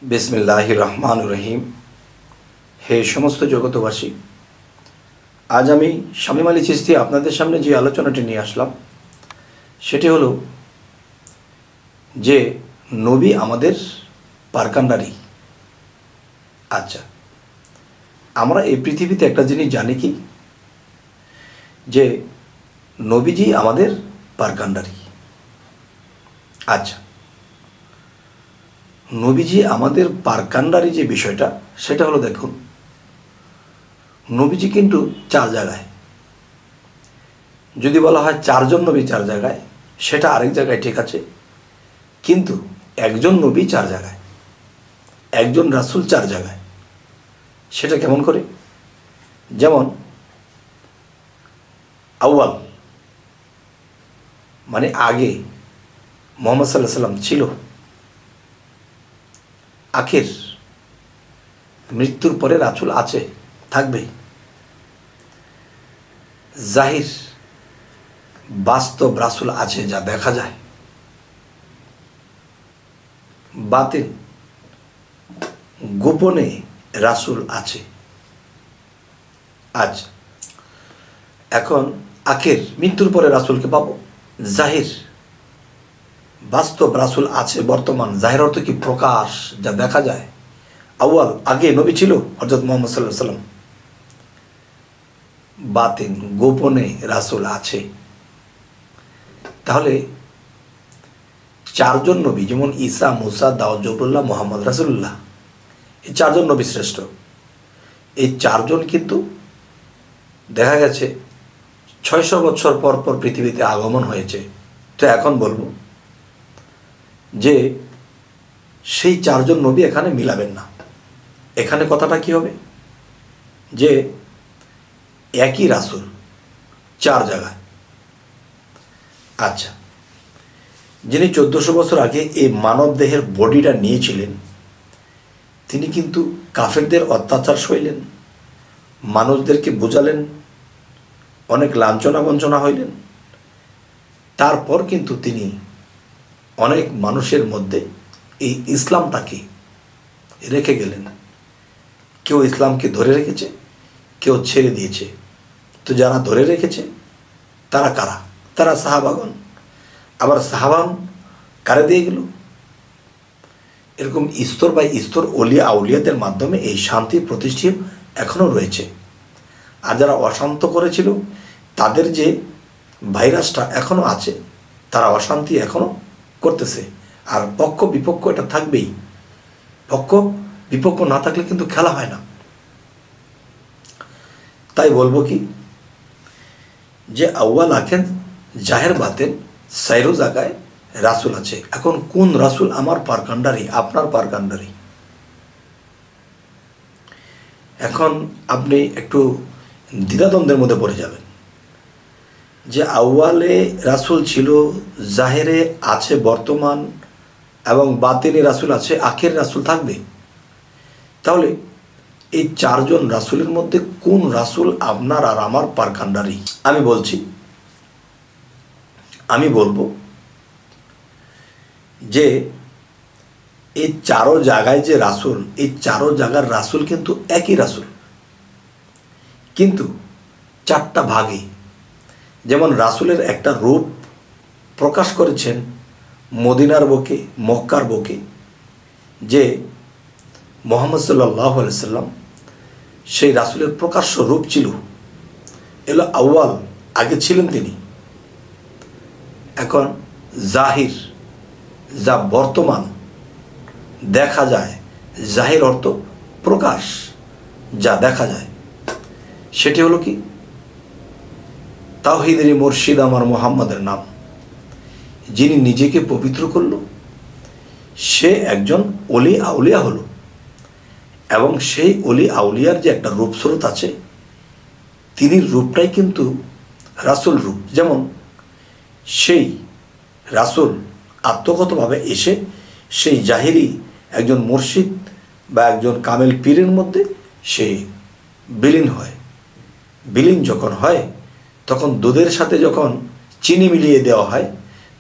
बिस्मिल्लाहिर रहमानिर रहीम। हे समस्त जगतबासी, आज आमी शामीम आली चिश्ती आपनादेर सामने जे आलोचनाटी निये आसलाम सेटी हलो जे नबी आमादेर पारकांडारी। अच्छा, आमरा एई पृथिवीते एकटा जिनिस जानी कि जे नबीजी आमादेर पारकांडारी। अच्छा, नबीजी आमादेर पारकांडारी जे विषयटा सेटा हलो देखुन, नबीजी किन्तु चार जायगाय, यदि बला हय चारजन नबी चार जायगाय सेटा आरेक जायगाय ठीक आछे, किन्तु एकजन नबी चार जायगाय, एकजन रासूल चार जायगाय, सेटा केमन करे? जेमन आव्वाल माने आगे मुहम्मद सल्लल्लाहु आलैहि वसल्लम छिलो, आखिर मृत्युर परे रासूल आछे थाकबे, जाहिर बास्तव रासूल आछे जा देखा जाए, बातिन गोपने रासूल आछे। आज एखन आखिर मृत्युर परे रासूलके पाबो, जाहिर बास्तव रासूल आछे बर्तमान, जाहिर अर्थ कि प्रकाश जा देखा जाए। अव्वल आगे नबी छिलो हजरत मुहम्मद सल्लल्लाहु आलैहि वसल्लम, बातिन गोपने रासूल आछे। ताहले चारजन नबी जेमन ईसा मूसा दाऊद जबरुल्लाह मुहम्मद रासूलुल्लाह, এই চারজন নবী শ্রেষ্ঠ। এই চারজন কিন্তু দেখা গেছে ৬০০ বছর পর পর পৃথিবীতে আগমন হয়েছে। তো এখন বলবো যে সেই চারজন নবী এখানে মিলাবেন না। এখানে কথাটা কি হবে যে একই রাসূল চার জায়গায়। আচ্ছা, যিনি ১৪০০ বছর আগে এই মানব দেহের বডিটা নিয়েছিলেন তিনি কিন্তু কাফেরদের অত্যাচার সইলেন, মানুষদেরকে বোঝালেন, অনেক লাঞ্ছনা বঞ্চনা হইলেন। তারপর কিন্তু তিনি অনেক মানুষের মধ্যে এই ইসলামটাকে রেখে গেলেন। কেউ ইসলামকে ধরে রেখেছে, কেউ ছেড়ে দিয়েছে। তো যারা ধরে রেখেছে তারা কারা? তারা সাহাবাগণ। আবার সাহাবাগণ কারে দিয়ে গেল? এরকম স্তর বাই স্তর ওলিয়া আউলিয়াদের মাধ্যমে এই শান্তি প্রতিষ্ঠিত এখনও রয়েছে। আর যারা অশান্ত করেছিল তাদের যে ভাইরাসটা এখনও আছে, তারা অশান্তি এখনও করতেছে। আর পক্ষ বিপক্ষ এটা থাকবেই, পক্ষ বিপক্ষ না থাকলে কিন্তু খেলা হয় না। তাই বলবো কি যে আউয়াল আখের জাহের বাতেন সাইরো জায়গায় রাসূল আছে। এখন কোন রাসূল আমার পারকান্ডারি, আপনার পারকান্ডারি? এখন আপনি একটু দ্বিধাদ্বন্দ্বের মধ্যে পড়ে যাবেন যে আউয়ালে রাসূল ছিল, জাহেরে আছে বর্তমান, এবং বাতিনে রাসূল আছে, আখের রাসূল থাকবে। তাহলে এই চারজন রাসূলের মধ্যে কোন রাসূল আপনার আর আমার পারকান্ডারি? আমি বলবো যে এই চারো জায়গায় যে রাসূল, এই চারো জায়গার রাসূল কিন্তু একই রাসূল, কিন্তু চারটা ভাগে। যেমন রাসূলের একটা রূপ প্রকাশ করেছেন মদিনার বুকে, মক্কার বুকে, যে মুহাম্মদ সাল্লাল্লাহু আলাইহি সাল্লাম সেই রাসূলের প্রকাশ্য রূপ ছিল। এলো আউয়াল, আগে ছিলেন তিনি। এখন জাহির যা বর্তমান দেখা যায়, জাহির অর্থ প্রকাশ যা দেখা যায়, সেটি হলো কি তাওহীদের মুর্শিদ আমার মুহাম্মাদের নাম। যিনি নিজেকে পবিত্র করল সে একজন ওলি আউলিয়া হলো, এবং সেই ওলি আউলিয়ার যে একটা রূপস্রোত আছে, তিনি রূপটাই কিন্তু রাসূল রূপ। যেমন সেই রাসূল আত্মগতভাবে এসে সেই জাহিরি একজন মুর্শিদ বা একজন কামেল পীরের মধ্যে সে বিলীন হয়। বিলীন যখন হয় তখন দুধের সাথে যখন চিনি মিলিয়ে দেওয়া হয়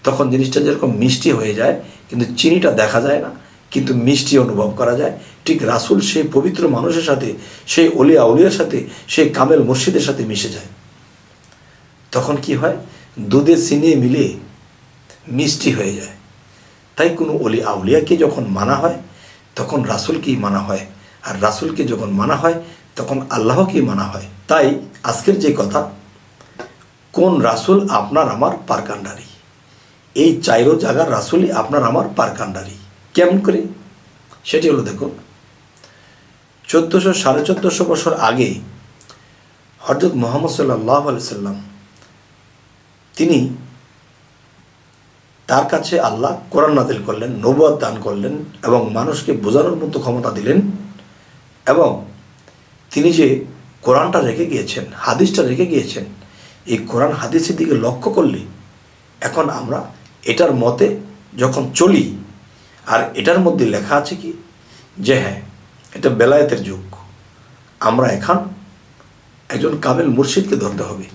তখন জিনিসটা যেরকম মিষ্টি হয়ে যায়, কিন্তু চিনিটা দেখা যায় না, কিন্তু মিষ্টি অনুভব করা যায়। ঠিক রাসূল সেই পবিত্র মানুষের সাথে, সেই অলি আউলিয়ার সাথে, সেই কামেল মুর্শিদের সাথে মিশে যায়। তখন কি হয়? দুধে চিনি মিলিয়ে মিষ্টি হয়ে যায়। তাই কোনো অলি আউলিয়াকে যখন মানা হয় তখন রাসূলকেই মানা হয়, আর রাসূলকে যখন মানা হয় তখন আল্লাহকেই মানা হয়। তাই আজকের যে কথা, কোন রাসূল আপনার আমার পারকান্ডারি, এই চাইরো জায়গার রাসূলই আপনার আমার পারকান্ডারি। কেমন করে? সেটি হলো, দেখুন, 1400-1450 বছর আগে হযরত মুহাম্মদ সাল্লাল্লাহু আলাইহি সাল্লাম, তিনি, তার কাছে আল্লাহ কোরআন নাযিল করলেন, নবুয়ত দান করলেন এবং মানুষকে বোঝানোর মতো ক্ষমতা দিলেন। এবং তিনি যে কোরআনটা রেখে গিয়েছেন, হাদিসটা রেখে গিয়েছেন, এই কোরআন হাদিসের দিকে লক্ষ্য করলে এখন আমরা এটার মতে যখন চলি, আর এটার মধ্যে লেখা আছে কি যে হ্যাঁ, এটা বেলায়েতের যুগ, আমরা এখন একজন কামেল মুর্শিদকে ধরতে হবে।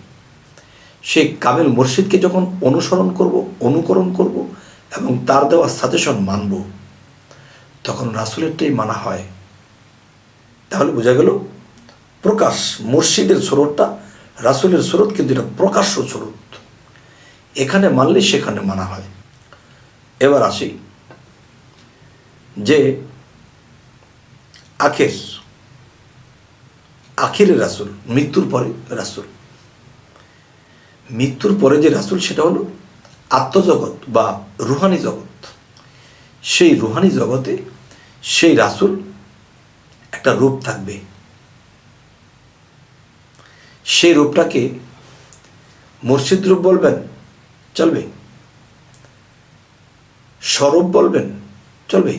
সেই কামেল মুর্শিদকে যখন অনুসরণ করব, অনুকরণ করব এবং তার দেওয়া সাজেশন মানব, তখন রাসূলেরটাই মানা হয়। তাহলে বোঝা গেল প্রকাশ মুর্শিদের স্রোতটা, রাসূলের স্রোত কিন্তু এটা প্রকাশ্য স্রোত, এখানে মানলে সেখানে মানা হয়। এবার আসি যে আখিরের রাসূল, মৃত্যুর পরে রাসূল। মৃত্যুর পরে যে রাসূল সেটা হলো আত্মজগৎ বা রুহানি জগৎ। সেই রুহানি জগতে সেই রাসূল একটা রূপ থাকবে। সেই রূপটাকে মুর্শিদ রূপ বলবেন, চলবে। স্বরূপ বলবেন, চলবে।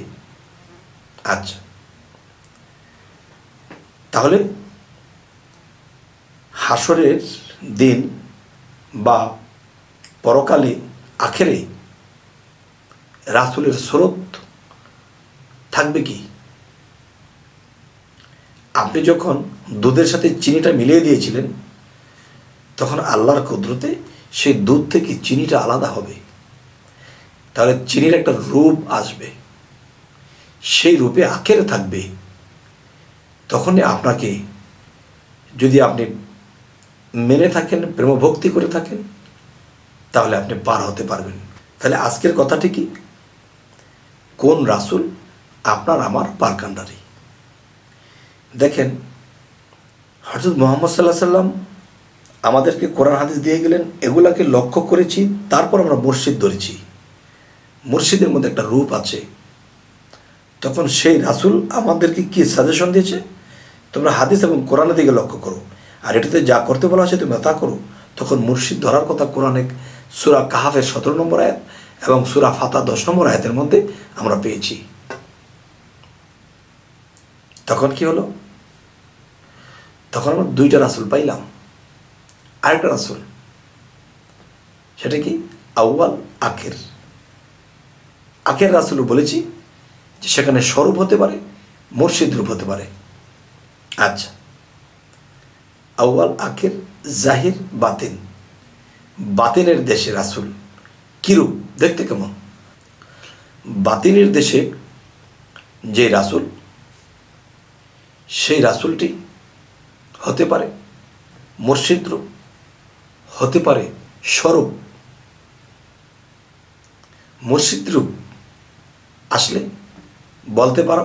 আচ্ছা, তাহলে হাসরের দিন বা পরকালে আখেরে রাসূলের স্রোত থাকবে কি? আপনি যখন দুধের সাথে চিনিটা মিলিয়ে দিয়েছিলেন, তখন আল্লাহর কুদরতে সেই দুধ থেকে চিনিটা আলাদা হবে। তাহলে চিনির একটা রূপ আসবে, সেই রূপে আখেরে থাকবে। তখনই আপনাকে, যদি আপনি মেনে থাকেন, প্রেম ভক্তি করে থাকেন, তাহলে আপনি পার হতে পারবেন। তাহলে আজকের কথাটি কি? কোন রাসূল আপনার আমার পারকান্ডারি? দেখেন, হযরত মুহাম্মদ সাল্লাল্লাহু আলাইহি সাল্লাম আমাদেরকে কোরআন হাদিস দিয়ে গেলেন, এগুলাকে লক্ষ্য করেছি, তারপর আমরা মুর্শিদ ধরেছি। মুর্শিদের মধ্যে একটা রূপ আছে। তখন সেই রাসূল আমাদেরকে কি সাজেশন দিয়েছে? তোমরা হাদিস এবং কোরআনের দিকে লক্ষ্য করো, আর এটাতে যা করতে বলা আছে তোমরা তা করো। তখন মুর্শিদ ধরার কথা কোরআনে সূরা কাহাফের 17 নম্বর আয়াত এবং সূরা ফাতা 10 নম্বর আয়াতের মধ্যে আমরা পেয়েছি। তখন কি হলো? তখন আমরা দুইটা রাসূল পাইলাম। আরেকটা রাসূল, সেটা কি? আউয়াল আখির। আখের রাসূল বলেছি যে সেখানে স্বরূপ হতে পারে, মুর্শিদ রূপ হতে পারে। আচ্ছা, আউয়াল আখির, জাহির, বাতিন। বাতিনের দেশে রাসূল কিরূপ, দেখতে কেমন? বাতিনের দেশে যে রাসূল, সেই রাসূলটি হতে পারে মুর্শিদ রূপ, হতে পারে স্বরূপ। মুর্শিদ রূপ আসলে বলতে পারো,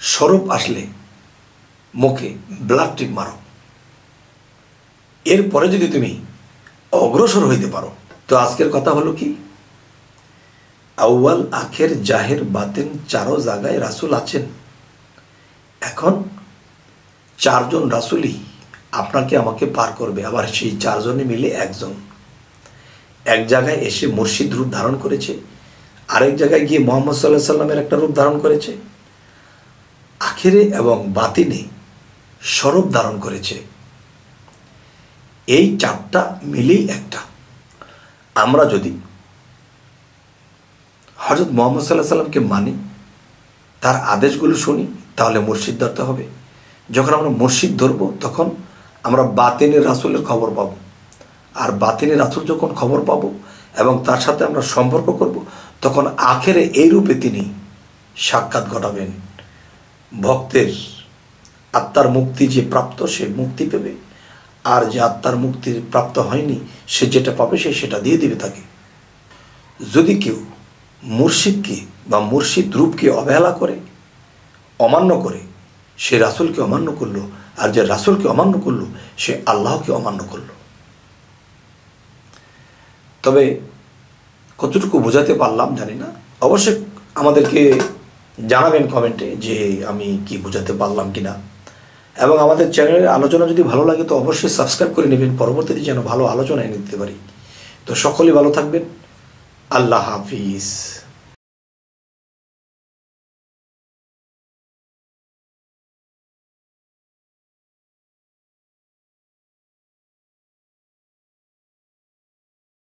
স্বরূপ আসলে মুখে ব্লাড টিপ মারো। এরপরে যদি তুমি অগ্রসর হইতে পারো, তো আজকের কথা হলো কি? আউয়াল আখের জাহের বাতিন চারো জায়গায় রাসূল আছেন। এখন চারজন রাসূলই আপনাকে আমাকে পার করবে। আবার সেই চারজনে মিলে একজন এক জায়গায় এসে মুর্শিদ রূপ ধারণ করেছে, আরেক জায়গায় গিয়ে মুহাম্মদ সাল্লাল্লাহু আলাইহি সাল্লামের একটা রূপ ধারণ করেছে, আখিরে এবং বাতিনে স্বরূপ ধারণ করেছে। এই চারটা মিলেই একটা। আমরা যদি হযরত মুহাম্মদ সাল্লাল্লাহু আলাইহি সাল্লামকে মানি, তার আদেশগুলো শুনি, তাহলে মুর্শিদ ধরতে হবে। যখন আমরা মুর্শিদ ধরব, তখন আমরা বাতিনের রাসূলের খবর পাবো। আর বাতিনের রাসূল যখন খবর পাবো এবং তার সাথে আমরা সম্পর্ক করব, তখন আখেরে এই রূপে তিনি সাক্ষাৎ ঘটাবেন। ভক্তের আত্মার মুক্তি যে প্রাপ্ত সে মুক্তি পেবে, আর যে আত্মার মুক্তির প্রাপ্ত হয়নি সে যেটা পাবে সে সেটা দিয়ে দিবে তাকে। যদি কেউ মুর্শিদকে বা মুর্শিদ রূপকে অবহেলা করে, অমান্য করে, সে রাসূলকে অমান্য করলো, আর যে রাসূলকে অমান্য করলো সে আল্লাহকে অমান্য করলো। তবে কতটুকু বোঝাতে পারলাম জানি না, অবশ্যই আমাদেরকে জানাবেন কমেন্টে যে আমি কি বোঝাতে পারলাম কিনা। এবং আমাদের চ্যানেলের আলোচনা যদি ভালো লাগে তো অবশ্যই সাবস্ক্রাইব করে নেবেন, পরবর্তীতে যেন ভালো আলোচনা এনে দিতে পারি। তো সকলেই ভালো থাকবেন। আল্লাহ হাফিজ।